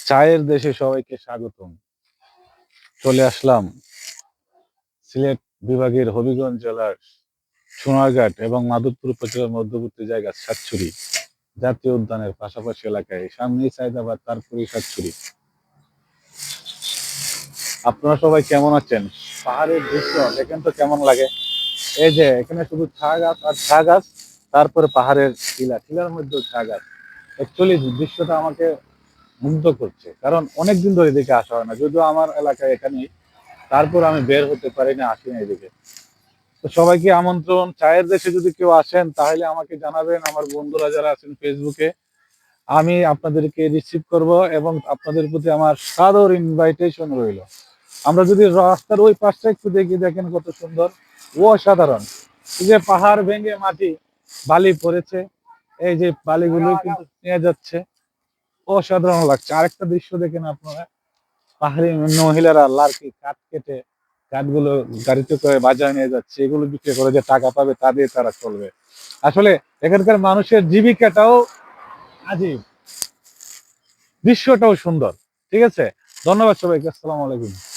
চায়ের দেশে সবাইকে স্বাগতম। চলে আসলাম সিলেট বিভাগের হবিগঞ্জ জেলার সোনারঘাট এবং মাধবপুর উপজেলার মধ্যবর্তী জায়গা সাতছড়ি জাতীয় উদ্যানের পাশাপাশি এলাকায়, সামনেই সাইদাবাদ, তারপরেই সাতছড়ি। আপনারা সবাই কেমন আছেন? পাহাড়ের দৃশ্য দেখেন তো কেমন লাগে। এই যে এখানে শুধু চা গাছ আর চা গাছ, তারপরে পাহাড়ের টিলার মধ্যেও চা গাছ। অ্যাকচুয়ালি দৃশ্যটা আমাকে মুগ্ধ করছে, কারণ অনেকদিন ধরে এদিকে আসা হয় না, যদিও আমার এলাকায় এখানেই। তারপর আমি বের হতে পারি না, আসি না এদিকে। তো সবাইকে আমন্ত্রণ, চায়ের দেশে যদি কেউ আসেন তাহলে আমাকে জানাবেন। আমার বন্ধুরা যারা আছেন ফেসবুকে, আমি আপনাদেরকে রিসিভ করব এবং আপনাদের প্রতি আমার সাদর ইনভাইটেশন রইল। আমরা যদি রাস্তার ওই পাশটা একটু দেখি, দেখেন কত সুন্দর, অসাধারণ। এই যে পাহাড় ভেঙে মাটি বালি পড়েছে, এই যে বালিগুলো কিন্তু নিয়ে যাচ্ছে, অসাধারণ লাগছে। আরেকটা দৃশ্য দেখেন আপনারা, পাহাড়ি মহিলারা লার্কি কাঠ কেটে কাঠগুলো গাড়িতে করে বাজারে নিয়ে যাচ্ছে, এগুলো বিক্রি করে যে টাকা পাবে তা দিয়ে তারা চলবে। আসলে এখানকার মানুষের জীবিকাটাও আজীব, দৃশ্যটাও সুন্দর। ঠিক আছে, ধন্যবাদ সবাইকে, আসসালামু আলাইকুম।